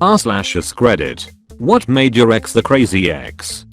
r/AskReddit. What made your ex the crazy ex?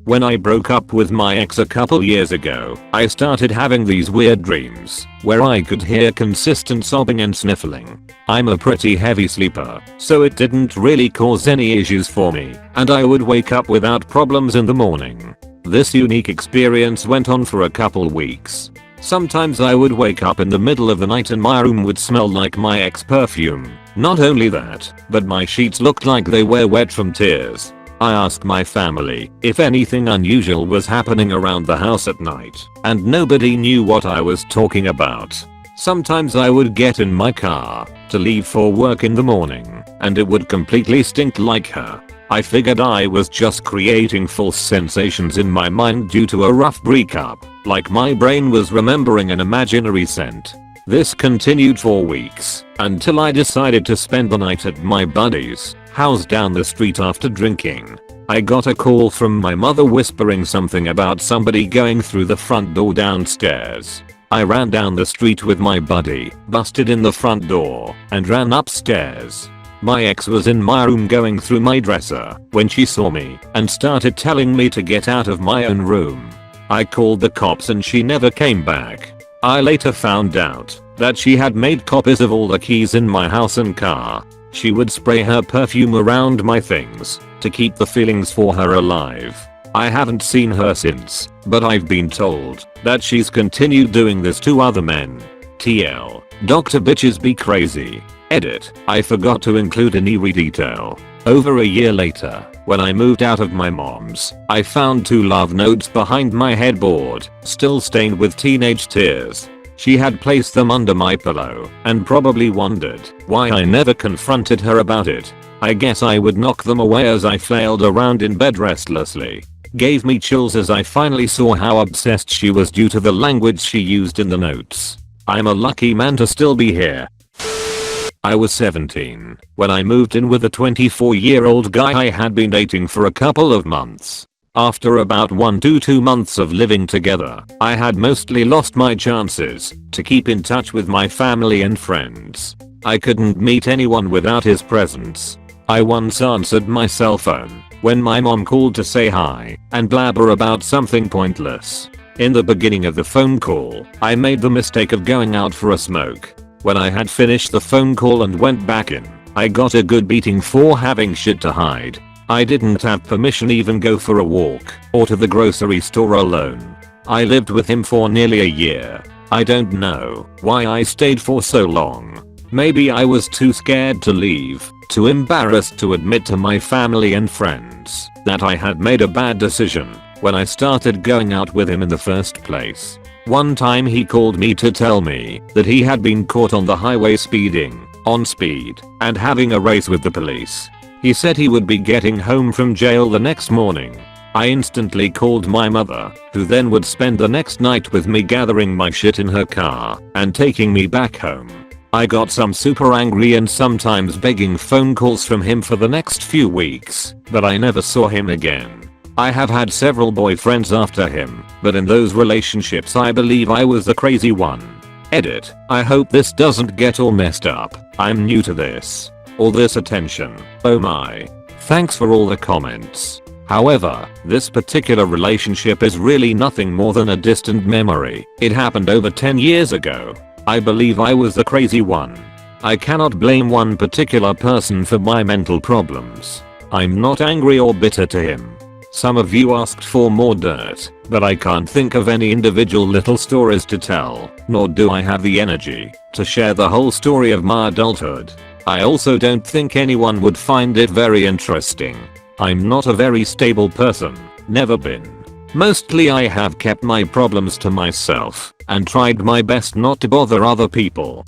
When I broke up with my ex a couple years ago, I started having these weird dreams where I could hear consistent sobbing and sniffling. I'm a pretty heavy sleeper, so it didn't really cause any issues for me, and I would wake up without problems in the morning. This unique experience went on for a couple weeks. Sometimes I would wake up in the middle of the night and my room would smell like my ex perfume. Not only that, but my sheets looked like they were wet from tears. I asked my family if anything unusual was happening around the house at night, and nobody knew what I was talking about. Sometimes I would get in my car to leave for work in the morning, and it would completely stink like her. I figured I was just creating false sensations in my mind due to a rough breakup, like my brain was remembering an imaginary scent. This continued for weeks, until I decided to spend the night at my buddy's house down the street after drinking. I got a call from my mother whispering something about somebody going through the front door downstairs. I ran down the street with my buddy, busted in the front door, and ran upstairs. My ex was in my room going through my dresser when she saw me and started telling me to get out of my own room. I called the cops and she never came back. I later found out that she had made copies of all the keys in my house and car. She would spray her perfume around my things to keep the feelings for her alive. I haven't seen her since, but I've been told that she's continued doing this to other men. TL. Dr. Bitches be crazy. Edit. I forgot to include an eerie detail. Over a year later, when I moved out of my mom's, I found 2 love notes behind my headboard, still stained with teenage tears. She had placed them under my pillow and probably wondered why I never confronted her about it. I guess I would knock them away as I flailed around in bed restlessly. Gave me chills as I finally saw how obsessed she was due to the language she used in the notes. I'm a lucky man to still be here. I was 17 when I moved in with a 24-year-old guy I had been dating for a couple of months. After about 1 to 2 months of living together, I had mostly lost my chances to keep in touch with my family and friends. I couldn't meet anyone without his presence. I once answered my cell phone when my mom called to say hi and blabber about something pointless. In the beginning of the phone call, I made the mistake of going out for a smoke. When I had finished the phone call and went back in, I got a good beating for having shit to hide. I didn't have permission even go for a walk or to the grocery store alone. I lived with him for nearly a year. I don't know why I stayed for so long. Maybe I was too scared to leave, too embarrassed to admit to my family and friends that I had made a bad decision when I started going out with him in the first place. One time he called me to tell me that he had been caught on the highway speeding, on speed, and having a race with the police. He said he would be getting home from jail the next morning. I instantly called my mother, who then would spend the next night with me gathering my shit in her car and taking me back home. I got some super angry and sometimes begging phone calls from him for the next few weeks, but I never saw him again. I have had several boyfriends after him, but in those relationships I believe I was the crazy one. Edit. I hope this doesn't get all messed up. I'm new to this. All this attention. Oh my. Thanks for all the comments. However, this particular relationship is really nothing more than a distant memory. It happened over 10 years ago. I believe I was the crazy one. I cannot blame one particular person for my mental problems. I'm not angry or bitter to him. Some of you asked for more dirt, but I can't think of any individual little stories to tell, nor do I have the energy to share the whole story of my adulthood. I also don't think anyone would find it very interesting. I'm not a very stable person, never been. Mostly I have kept my problems to myself and tried my best not to bother other people.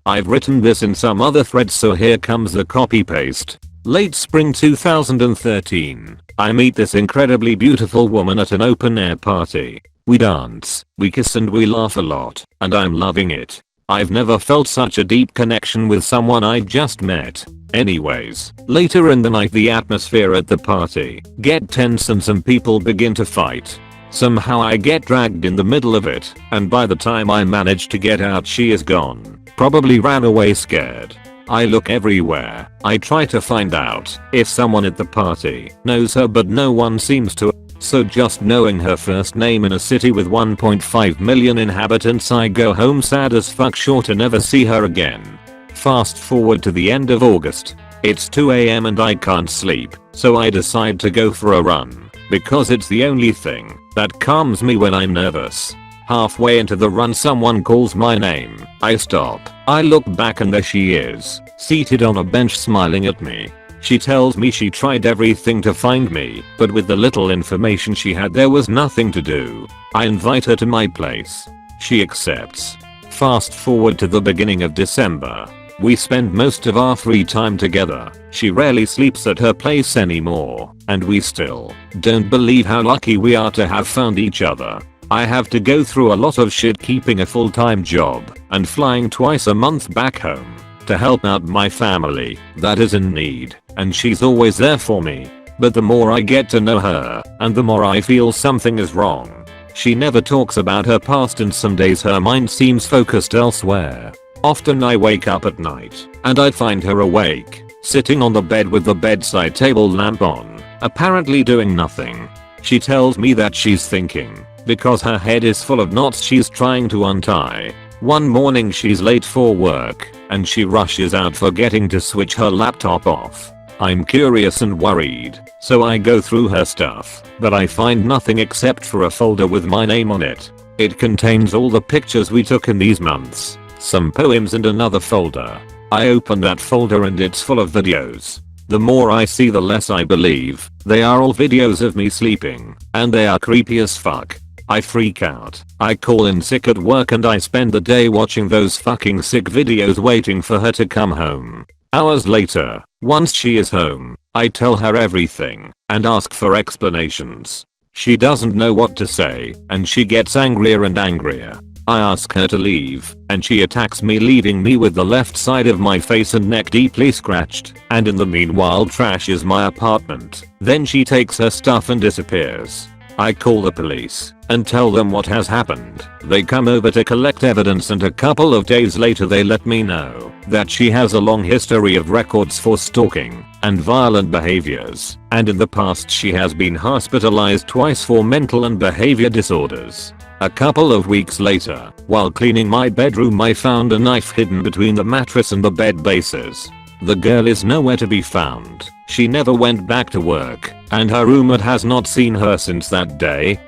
I've written this in some other threads, so here comes the copy paste. Late spring 2013. I meet this incredibly beautiful woman at an open air party. We dance, we kiss and we laugh a lot, and I'm loving it. I've never felt such a deep connection with someone I just met. Anyways, later in the night the atmosphere at the party get tense and some people begin to fight. Somehow I get dragged in the middle of it, and by the time I manage to get out she is gone. Probably ran away scared. I look everywhere. I try to find out if someone at the party knows her, but no one seems to. So just knowing her first name in a city with 1.5 million inhabitants, I go home sad as fuck, sure to never see her again. Fast forward to the end of August. It's 2 AM and I can't sleep, so I decide to go for a run, because it's the only thing that calms me when I'm nervous. Halfway into the run someone calls my name. I stop. I look back and there she is, seated on a bench smiling at me. She tells me she tried everything to find me, but with the little information she had there was nothing to do. I invite her to my place. She accepts. Fast forward to the beginning of December. We spend most of our free time together. She rarely sleeps at her place anymore, and we still don't believe how lucky we are to have found each other. I have to go through a lot of shit keeping a full-time job and flying twice a month back home to help out my family that is in need, and she's always there for me. But the more I get to know her, and the more I feel something is wrong. She never talks about her past, and some days her mind seems focused elsewhere. Often I wake up at night and I find her awake, sitting on the bed with the bedside table lamp on, apparently doing nothing. She tells me that she's thinking, because her head is full of knots she's trying to untie. One morning she's late for work, and she rushes out forgetting to switch her laptop off. I'm curious and worried, so I go through her stuff, but I find nothing except for a folder with my name on it. It contains all the pictures we took in these months, some poems and another folder. I open that folder and it's full of videos. The more I see the less I believe. They are all videos of me sleeping, and they are creepy as fuck. I freak out. I call in sick at work and I spend the day watching those fucking sick videos waiting for her to come home. Hours later, once she is home, I tell her everything and ask for explanations. She doesn't know what to say, and she gets angrier and angrier. I ask her to leave, and she attacks me, leaving me with the left side of my face and neck deeply scratched, and in the meanwhile trashes my apartment. Then she takes her stuff and disappears. I call the police and tell them what has happened. They come over to collect evidence, and a couple of days later they let me know that she has a long history of records for stalking and violent behaviors, and in the past she has been hospitalized twice for mental and behavior disorders. A couple of weeks later, while cleaning my bedroom, I found a knife hidden between the mattress and the bed bases. The girl is nowhere to be found. She never went back to work, and her roommate has not seen her since that day.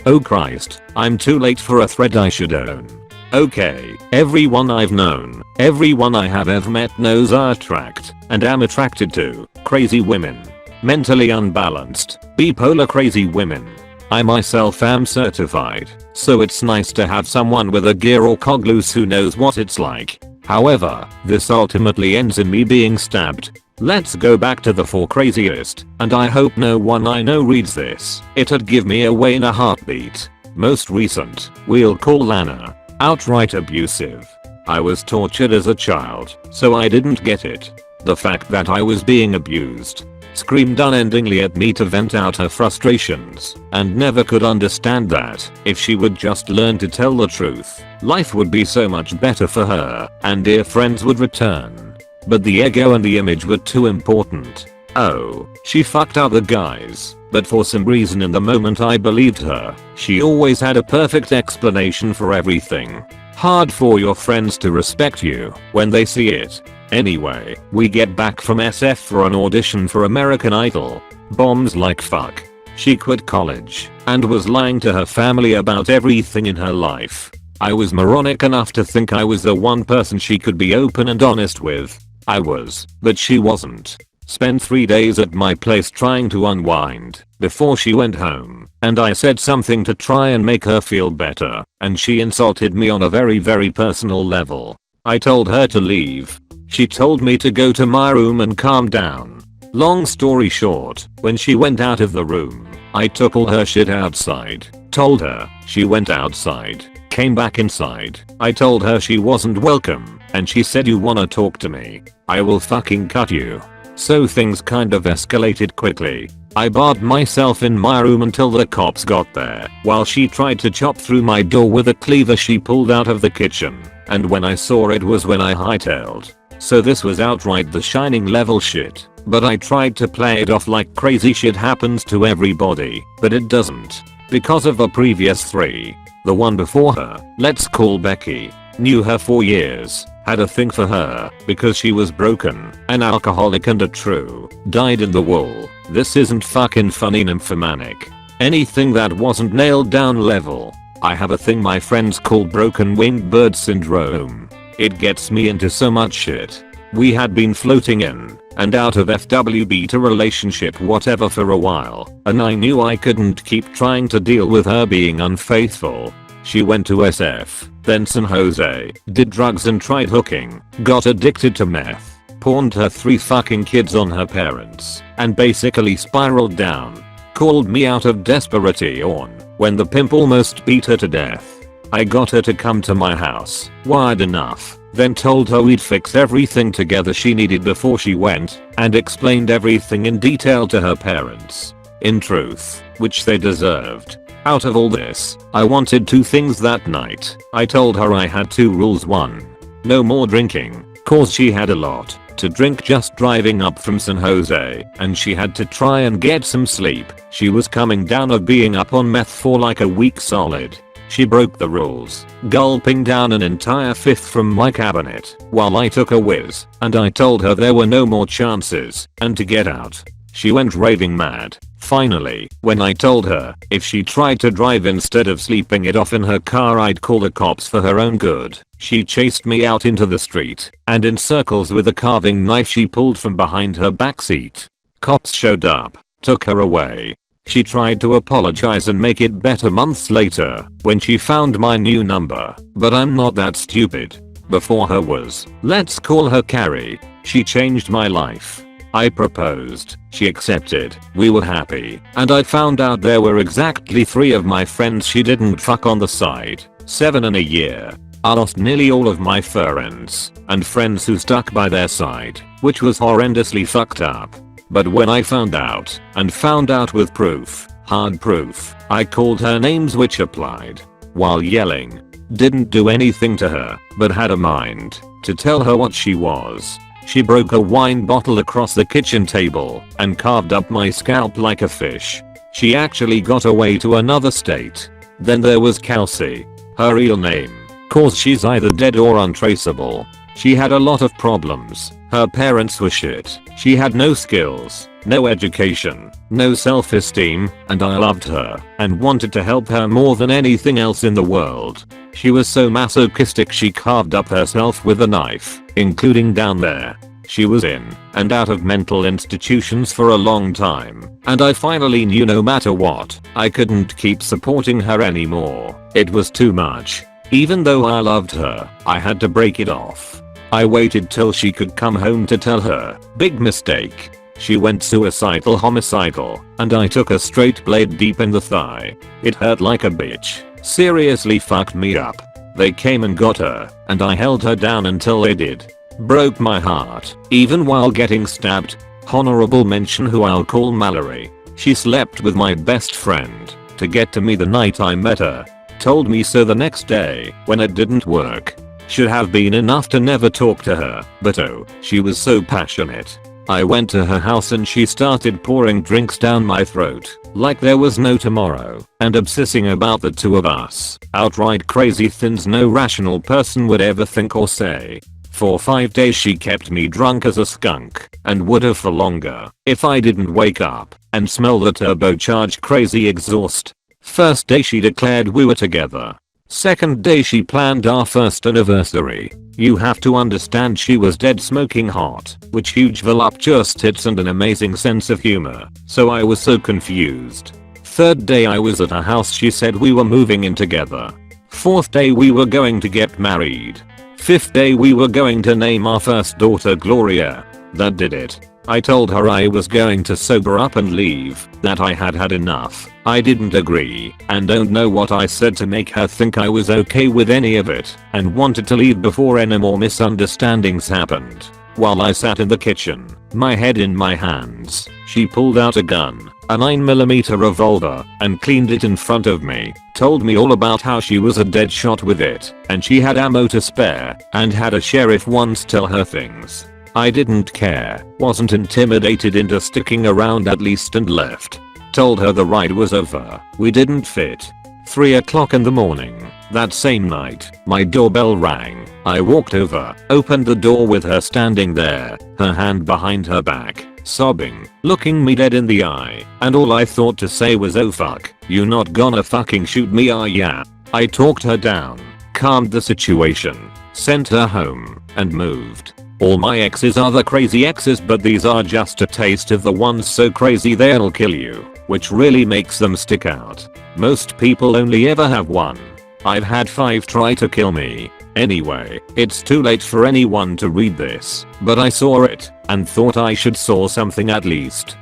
Oh Christ, I'm too late for a thread I should own. Okay, everyone I've known, everyone I have ever met knows I attract and am attracted to crazy women. Mentally unbalanced, bipolar crazy women. I myself am certified, so it's nice to have someone with a gear or cog loose who knows what it's like. However, this ultimately ends in me being stabbed. Let's go back to the 4 craziest, and I hope no one I know reads this. It'd give me away in a heartbeat. Most recent, we'll call Lana. Outright abusive. I was tortured as a child, so I didn't get it. The fact that I was being abused. Screamed unendingly at me to vent out her frustrations, and never could understand that if she would just learn to tell the truth, life would be so much better for her, and dear friends would return. But the ego and the image were too important. Oh, she fucked other guys, but for some reason in the moment I believed her. She always had a perfect explanation for everything. Hard for your friends to respect you when they see it. Anyway, we get back from SF for an audition for American Idol. Bombs like fuck. She quit college and was lying to her family about everything in her life. I was moronic enough to think I was the one person she could be open and honest with. I was, but she wasn't. Spent 3 days at my place trying to unwind before she went home, and I said something to try and make her feel better, and she insulted me on a very personal level. I told her to leave. She told me to go to my room and calm down. Long story short, when she went out of the room, I took all her shit outside, told her. She went outside, came back inside. I told her she wasn't welcome, and she said, "You wanna talk to me? I will fucking cut you." So things kind of escalated quickly. I barred myself in my room until the cops got there, while she tried to chop through my door with a cleaver she pulled out of the kitchen, and when I saw it was when I hightailed. So this was outright The Shining level shit, but I tried to play it off like crazy shit happens to everybody, but it doesn't. Because of the previous 3. The one before her, let's call Becky, knew her for years, had a thing for her because she was broken, an alcoholic and a true dyed in the wool. This isn't fucking funny nymphomanic. Anything that wasn't nailed down level. I have a thing my friends call broken winged bird syndrome. It gets me into so much shit. We had been floating in and out of FWB to relationship whatever for a while, and I knew I couldn't keep trying to deal with her being unfaithful. She went to SF, then San Jose, did drugs and tried hooking, got addicted to meth, pawned her 3 fucking kids on her parents, and basically spiraled down. Called me out of desperation when the pimp almost beat her to death. I got her to come to my house, wired enough, then told her we'd fix everything together she needed before she went, and explained everything in detail to her parents. In truth, which they deserved. Out of all this, I wanted 2 things that night. I told her I had 2 rules. 1. No more drinking, cause she had a lot to drink just driving up from San Jose, and she had to try and get some sleep. She was coming down of being up on meth for like a week solid. She broke the rules, gulping down an entire 5th from my cabinet while I took a whiz, and I told her there were no more chances and to get out. She went raving mad. Finally, when I told her if she tried to drive instead of sleeping it off in her car I'd call the cops for her own good, she chased me out into the street and in circles with a carving knife she pulled from behind her backseat. Cops showed up, took her away. She tried to apologize and make it better months later when she found my new number, but I'm not that stupid. Before her was, let's call her Carrie. She changed my life. I proposed, she accepted, we were happy, and I found out there were exactly 3 of my friends she didn't fuck on the side. 7 in a year. I lost nearly all of my friends, and friends who stuck by their side, which was horrendously fucked up. But when I found out, and found out with proof, hard proof, I called her names which applied. While yelling. Didn't do anything to her, but had a mind to tell her what she was. She broke a wine bottle across the kitchen table and carved up my scalp like a fish. She actually got away to another state. Then there was Kelsey. Her real name, cause she's either dead or untraceable. She had a lot of problems. Her parents were shit. She had no skills, no education, no self-esteem, and I loved her and wanted to help her more than anything else in the world. She was so masochistic she carved up herself with a knife, including down there. She was in and out of mental institutions for a long time, and I finally knew no matter what, I couldn't keep supporting her anymore. It was too much. Even though I loved her, I had to break it off. I waited till she could come home to tell her. Big mistake. She went suicidal homicidal, and I took a straight blade deep in the thigh. It hurt like a bitch. Seriously fucked me up. They came and got her, and I held her down until they did. Broke my heart, even while getting stabbed. Honorable mention who I'll call Mallory. She slept with my best friend to get to me the night I met her. Told me so the next day when it didn't work. Should have been enough to never talk to her, but oh, she was so passionate. I went to her house and she started pouring drinks down my throat like there was no tomorrow and obsessing about the 2 of us. Outright crazy things no rational person would ever think or say. For 5 days she kept me drunk as a skunk and would have for longer if I didn't wake up and smell the turbocharged crazy exhaust. First day she declared we were together. Second day she planned our first anniversary. You have to understand she was dead smoking hot, with huge voluptuous tits and an amazing sense of humor, so I was so confused. Third day I was at her house, she said we were moving in together. Fourth day we were going to get married. Fifth day we were going to name our first daughter Gloria. That did it. I told her I was going to sober up and leave, that I had had enough. I didn't agree, and don't know what I said to make her think I was okay with any of it, and wanted to leave before any more misunderstandings happened. While I sat in the kitchen, my head in my hands, she pulled out a gun, a 9mm revolver, and cleaned it in front of me. Told me all about how she was a dead shot with it, and she had ammo to spare, and had a sheriff once tell her things. I didn't care, wasn't intimidated into sticking around at least, and left. Told her the ride was over, we didn't fit. 3 o'clock in the morning, that same night, my doorbell rang. I walked over, opened the door with her standing there, her hand behind her back, sobbing, looking me dead in the eye, and all I thought to say was, "Oh fuck, you not gonna fucking shoot me, are ya?" I talked her down, calmed the situation, sent her home, and moved. All my exes are the crazy exes, but these are just a taste of the ones so crazy they'll kill you, which really makes them stick out. Most people only ever have one. I've had 5 try to kill me. Anyway, it's too late for anyone to read this, but I saw it, and thought I should saw something at least.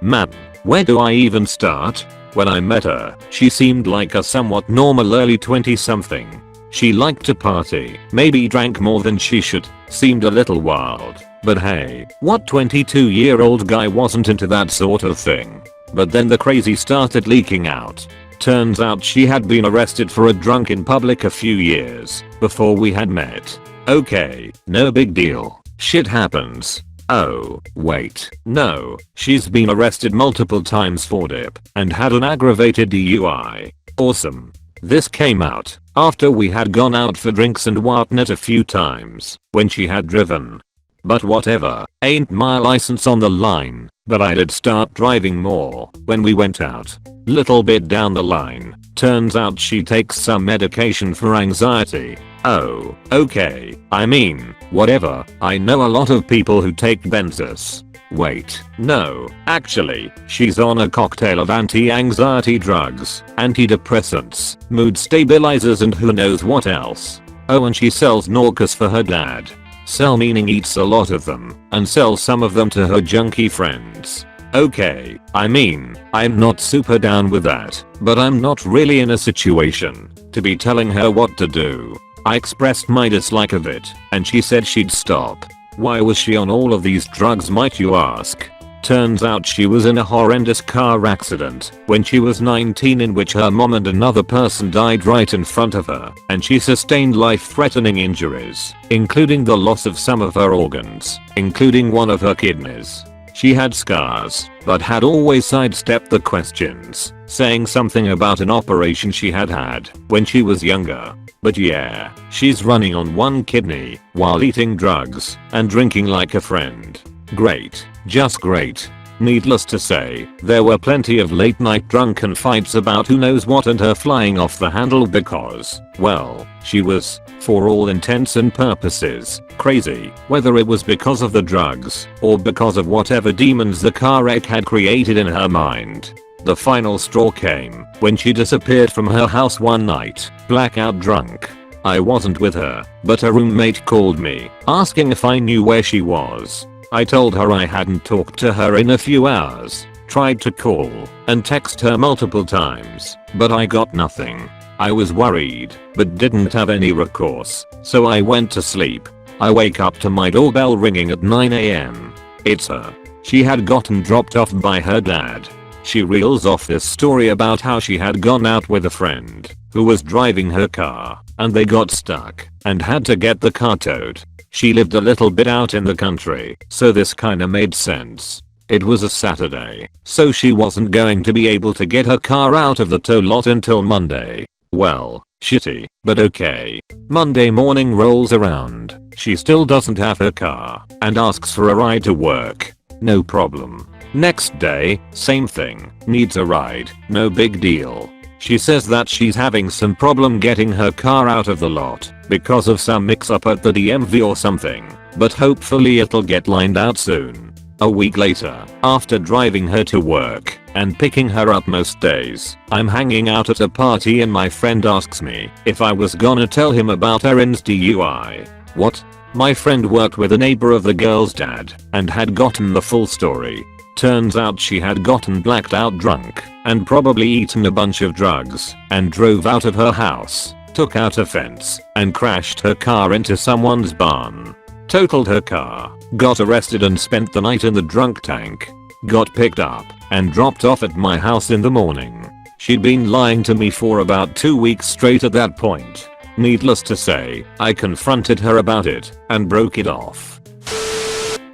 Man, where do I even start? When I met her, she seemed like a somewhat normal early 20 something. She liked to party, maybe drank more than she should, seemed a little wild, but hey, what 22-year-old guy wasn't into that sort of thing? But then the crazy started leaking out. Turns out she had been arrested for a drunk in public a few years before we had met. Okay, no big deal. Shit happens. Oh, wait, no, she's been arrested multiple times for dip and had an aggravated DUI. Awesome. This came out after we had gone out for drinks and whatnot a few times when she had driven. But whatever, ain't my license on the line, but I did start driving more when we went out. Little bit down the line, turns out she takes some medication for anxiety. Oh, okay, I mean, whatever, I know a lot of people who take benzos. Wait, no, actually, she's on a cocktail of anti-anxiety drugs, antidepressants, mood stabilizers, and who knows what else. Oh, and she sells Norcos for her dad. Sell meaning eats a lot of them, and sells some of them to her junkie friends. Okay, I mean, I'm not super down with that, but I'm not really in a situation to be telling her what to do. I expressed my dislike of it, and she said she'd stop. Why was she on all of these drugs, might you ask? Turns out she was in a horrendous car accident when she was 19 in which her mom and another person died right in front of her, and she sustained life-threatening injuries, including the loss of some of her organs, including one of her kidneys. She had scars, but had always sidestepped the questions, saying something about an operation she had had when she was younger. But yeah, she's running on one kidney while eating drugs and drinking like a friend. Great, just great. Needless to say, there were plenty of late night drunken fights about who knows what and her flying off the handle because, well, she was, for all intents and purposes, crazy, whether it was because of the drugs or because of whatever demons the car wreck had created in her mind. The final straw came when she disappeared from her house one night, blackout drunk. I wasn't with her, but her roommate called me, asking if I knew where she was. I told her I hadn't talked to her in a few hours, tried to call and text her multiple times, but I got nothing. I was worried, but didn't have any recourse, so I went to sleep. I wake up to my doorbell ringing at 9 AM. It's her. She had gotten dropped off by her dad. She reels off this story about how she had gone out with a friend who was driving her car, and they got stuck and had to get the car towed. She lived a little bit out in the country, so this kinda made sense. It was a Saturday, so she wasn't going to be able to get her car out of the tow lot until Monday. Well, shitty, but okay. Monday morning rolls around, she still doesn't have her car, and asks for a ride to work. No problem. Next day, same thing, needs a ride, no big deal. She says that she's having some problem getting her car out of the lot because of some mix-up at the DMV or something, but hopefully it'll get lined out soon. A week later, after driving her to work and picking her up most days, I'm hanging out at a party and my friend asks me if I was gonna tell him about Erin's DUI. What? My friend worked with a neighbor of the girl's dad and had gotten the full story. Turns out she had gotten blacked out drunk and probably eaten a bunch of drugs and drove out of her house, took out a fence and crashed her car into someone's barn. Totaled her car, got arrested and spent the night in the drunk tank. Got picked up and dropped off at my house in the morning. She'd been lying to me for about 2 weeks straight at that point. Needless to say, I confronted her about it and broke it off.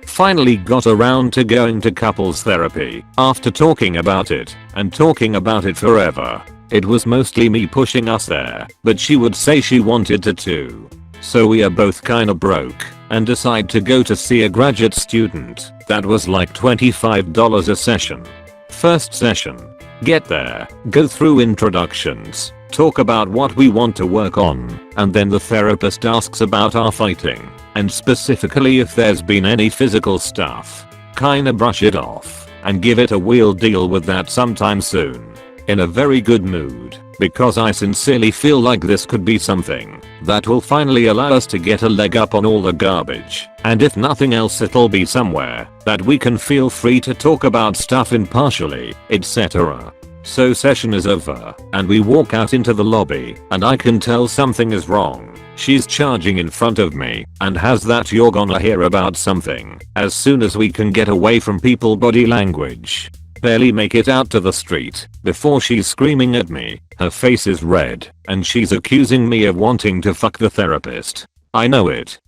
Finally got around to going to couples therapy after talking about it and talking about it forever. It was mostly me pushing us there, but she would say she wanted to too. So we are both kinda broke and decide to go to see a graduate student. That was like $25 a session. First session. Get there, go through introductions, talk about what we want to work on, and then the therapist asks about our fighting, and specifically if there's been any physical stuff. Kinda brush it off, and give it a we'll deal with that sometime soon. In a very good mood, because I sincerely feel like this could be something that will finally allow us to get a leg up on all the garbage, and if nothing else it'll be somewhere that we can feel free to talk about stuff impartially, etc. So session is over, and we walk out into the lobby, and I can tell something is wrong. She's charging in front of me, and has that "you're gonna hear about something" as soon as we can get away from people body language. Barely make it out to the street before she's screaming at me. Her face is red and she's accusing me of wanting to fuck the therapist. I know it.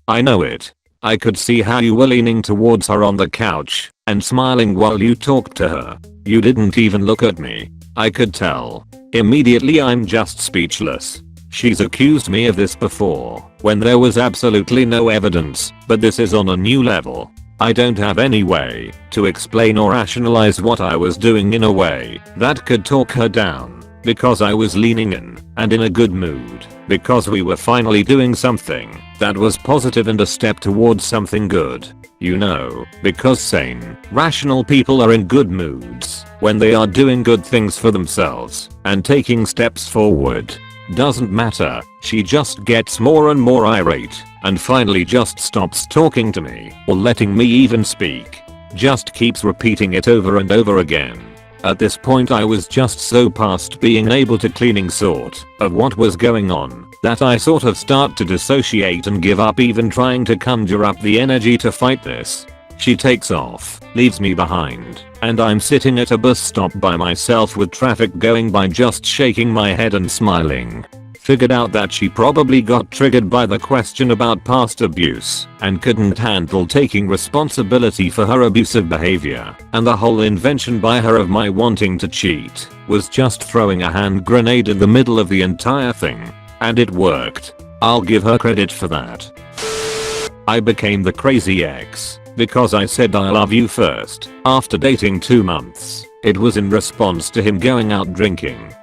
I could see how you were leaning towards her on the couch and smiling while you talked to her. You didn't even look at me. I could tell. Immediately I'm just speechless. She's accused me of this before when there was absolutely no evidence, but this is on a new level. I don't have any way to explain or rationalize what I was doing in a way that could talk her down, because I was leaning in and in a good mood, because we were finally doing something that was positive and a step towards something good. You know, because sane, rational people are in good moods when they are doing good things for themselves and taking steps forward. Doesn't matter, she just gets more and more irate and finally just stops talking to me or letting me even speak. Just keeps repeating it over and over again. At this point I was just so past being able to cleaning sort of what was going on that I sort of start to dissociate and give up even trying to conjure up the energy to fight this. She takes off, leaves me behind, and I'm sitting at a bus stop by myself with traffic going by, just shaking my head and smiling. Figured out that she probably got triggered by the question about past abuse and couldn't handle taking responsibility for her abusive behavior, and the whole invention by her of my wanting to cheat was just throwing a hand grenade in the middle of the entire thing. And it worked. I'll give her credit for that. I became the crazy ex because I said I love you first after dating 2 months. It was in response to him going out drinking.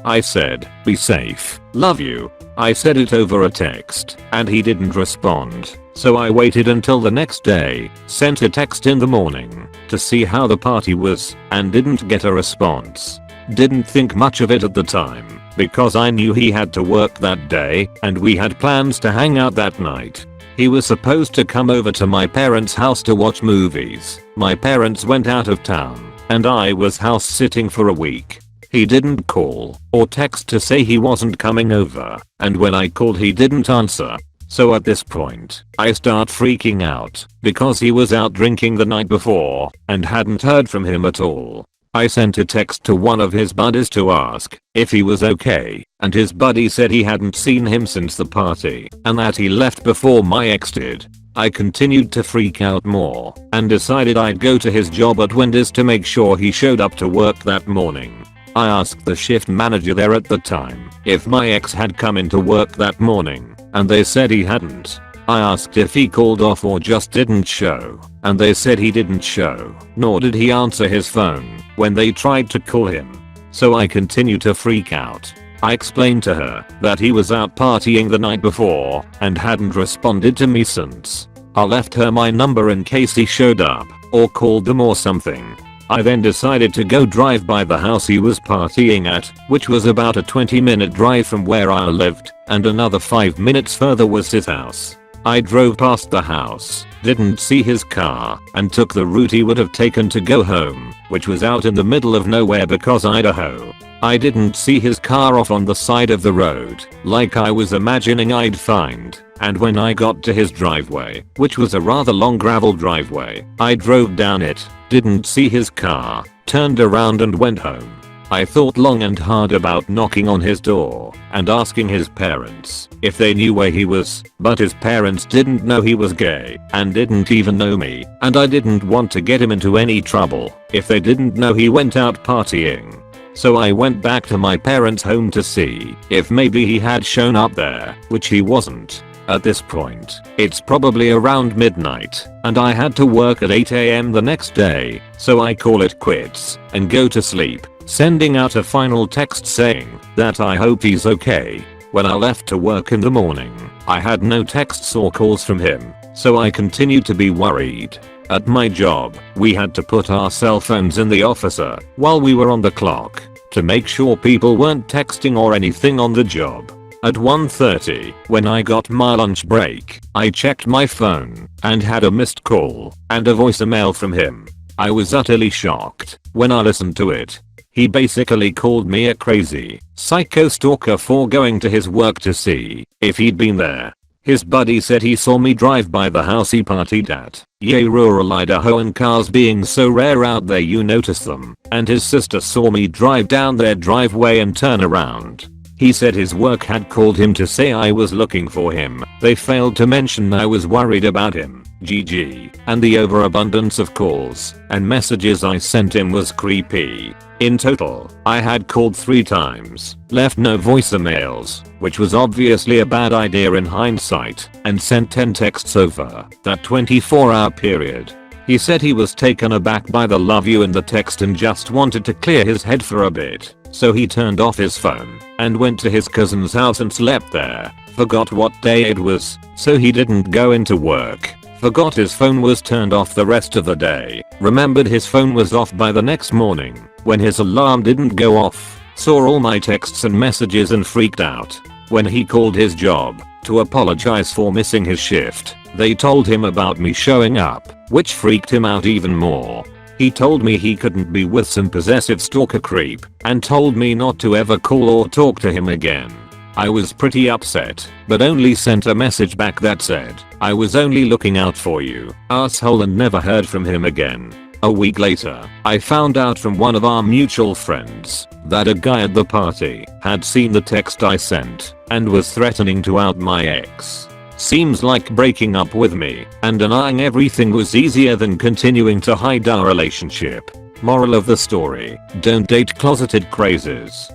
I said, "Be safe, love you." I said it over a text and he didn't respond, so I waited until the next day, sent a text in the morning to see how the party was, and didn't get a response. Didn't think much of it at the time because I knew he had to work that day and we had plans to hang out that night. He was supposed to come over to my parents' house to watch movies. My parents went out of town and I was house sitting for a week. He didn't call or text to say he wasn't coming over, and when I called he didn't answer. So at this point, I start freaking out because he was out drinking the night before and hadn't heard from him at all. I sent a text to one of his buddies to ask if he was okay, and his buddy said he hadn't seen him since the party and that he left before my ex did. I continued to freak out more and decided I'd go to his job at Wendy's to make sure he showed up to work that morning. I asked the shift manager there at the time if my ex had come into work that morning, and they said he hadn't. I asked if he called off or just didn't show, and they said he didn't show, nor did he answer his phone when they tried to call him. So I continued to freak out. I explained to her that he was out partying the night before and hadn't responded to me since. I left her my number in case he showed up or called them or something. I then decided to go drive by the house he was partying at, which was about a 20-minute drive from where I lived, and another 5 minutes further was his house. I drove past the house, didn't see his car, and took the route he would have taken to go home, which was out in the middle of nowhere because Idaho. I didn't see his car off on the side of the road, like I was imagining I'd find, and when I got to his driveway, which was a rather long gravel driveway, I drove down it, didn't see his car, turned around and went home. I thought long and hard about knocking on his door and asking his parents if they knew where he was, but his parents didn't know he was gay and didn't even know me, and I didn't want to get him into any trouble if they didn't know he went out partying. So I went back to my parents' home to see if maybe he had shown up there, which he wasn't. At this point, it's probably around midnight, and I had to work at 8 AM the next day, so I call it quits and go to sleep, sending out a final text saying that I hope he's okay. When I left to work in the morning, I had no texts or calls from him, so I continued to be worried. At my job, we had to put our cell phones in the officer while we were on the clock to make sure people weren't texting or anything on the job. At 1:30, when I got my lunch break, I checked my phone and had a missed call and a voicemail from him. I was utterly shocked when I listened to it. He basically called me a crazy psycho stalker for going to his work to see if he'd been there. His buddy said he saw me drive by the house he partied at. Yay, rural Idaho, and cars being so rare out there you notice them. And his sister saw me drive down their driveway and turn around. He said his work had called him to say I was looking for him. They failed to mention I was worried about him. GG. And the overabundance of calls and messages I sent him was creepy. In total, I had called 3 times, left no voicemails, which was obviously a bad idea in hindsight, and sent 10 texts over that 24-hour period. He said he was taken aback by the love you in the text and just wanted to clear his head for a bit, so he turned off his phone and went to his cousin's house and slept there. Forgot what day it was, so he didn't go into work. Forgot his phone was turned off the rest of the day. Remembered his phone was off by the next morning when his alarm didn't go off. Saw all my texts and messages and freaked out. When he called his job to apologize for missing his shift, they told him about me showing up, which freaked him out even more. He told me he couldn't be with some possessive stalker creep and told me not to ever call or talk to him again. I was pretty upset, but only sent a message back that said, "I was only looking out for you, asshole," and never heard from him again. A week later, I found out from one of our mutual friends that a guy at the party had seen the text I sent and was threatening to out my ex. Seems like breaking up with me and denying everything was easier than continuing to hide our relationship. Moral of the story: don't date closeted crazies.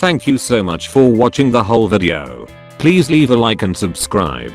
Thank you so much for watching the whole video. Please leave a like and subscribe.